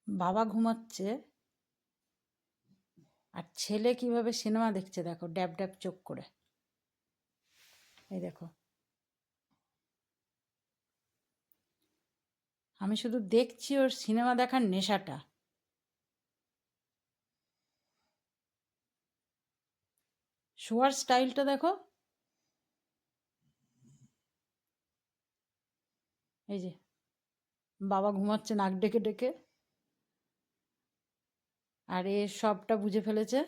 বাবা ঘুমাচ্ছে আর ছেলে কিভাবে সিনেমা দেখছে দেখো, ড্যাব ড্যাব চোখ করে। এই দেখো, আমি শুধু দেখছি ওর সিনেমা দেখার নেশাটা। শোয়ার স্টাইলটা দেখো, এই যে বাবা ঘুমাচ্ছে নাক ডেকে ডেকে, আর এ সবটা বুঝে ফেলেছে,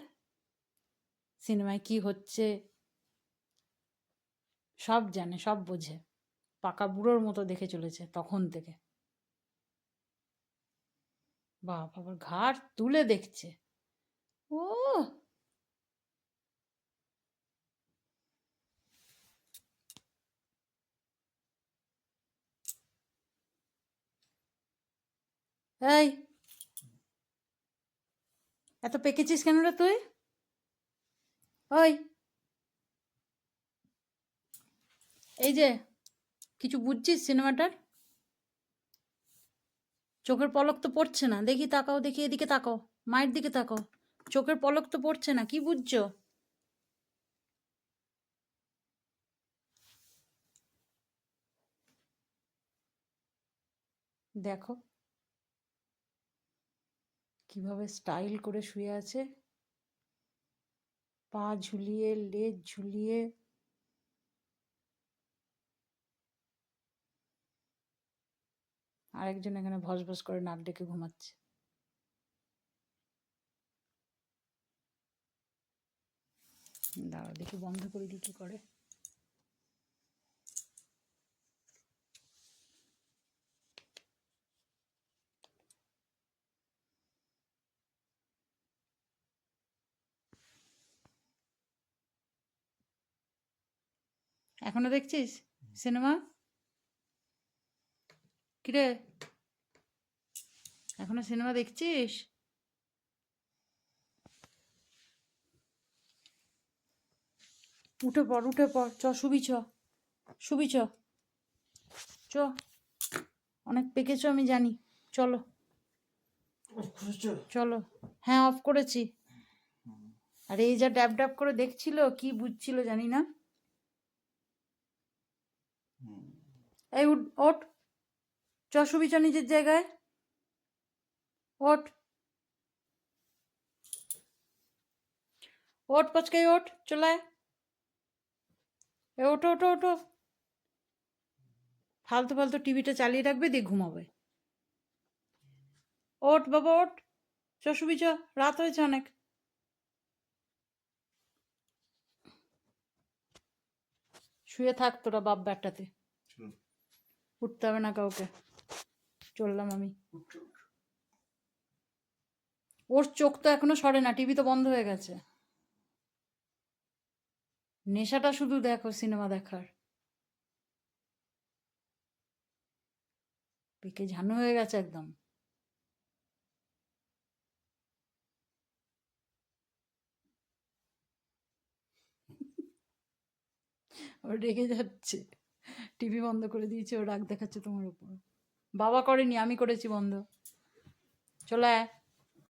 সিনেমায় কি হচ্ছে সব জানে, সব বোঝে, পাকা বুড়োর মতো দেখে চলেছে তখন থেকে। বাপ, আবার ঘাড় তুলে দেখছে। ও এই, এত পেকেছিস কেন রে তুই? ওই, এই যে, কিছু বুঝছিস সিনেমাটার? চোখের পলক তো পড়ছে না, দেখি তাকাও, দেখি এদিকে তাকাও, মায়ের দিকে তাকাও, চোখের পলক তো পড়ছে না, কি বুঝছো? দেখো কিভাবে স্টাইল করে শুয়ে আছে, পা ঝুলিয়ে, লেজ ঝুলিয়ে। আরেকজন এখানে ভস ভস করে নাক ডেকে ঘুমাচ্ছে। দাঁড়া দেখি বন্ধ করে দিই কি করে। এখনো দেখছিস সিনেমা? কিরে, এখনো সিনেমা দেখছিস? উঠে পড়, উঠে পড়, চ শুবি, চ শুবি, চ চ, অনেক পেকেছো আমি জানি, চলো চলো। হ্যাঁ, অফ করেছি। আর এই যা ড্যাব ড্যাব করে দেখছিল, কি বুঝছিল জানি না। এই উঠ, ওঠ, চ শুবি, চ নিজের জায়গায়, ওঠ ওঠ, পচকাই ওঠ, চলে এ, ওঠো ওঠো ওঠো। ফালতু ফালতু টিভিটা চালিয়ে রাখবে, দিয়ে ঘুমাবে। ওঠ বাবা, ওঠ, চ শুবি, চ, রাত হয়েছে অনেক। শুয়ে থাক তোরা বাপ ব্যাটাতে, উঠতে হবে না কাউকে, চললাম আমি। ওর চোখ তো এখনো সরে না, টিভি তো বন্ধ হয়ে গেছে। নেশাটা শুধু দেখো সিনেমা দেখার, পেকে ঝানু হয়ে গেছে একদম। ও রেগে যাচ্ছে, টিভি বন্ধ করে দিয়েছে, ও রাগ দেখাচ্ছে তোমার উপর। বাবা করেনি, আমি করেছি বন্ধ। চলে আয়।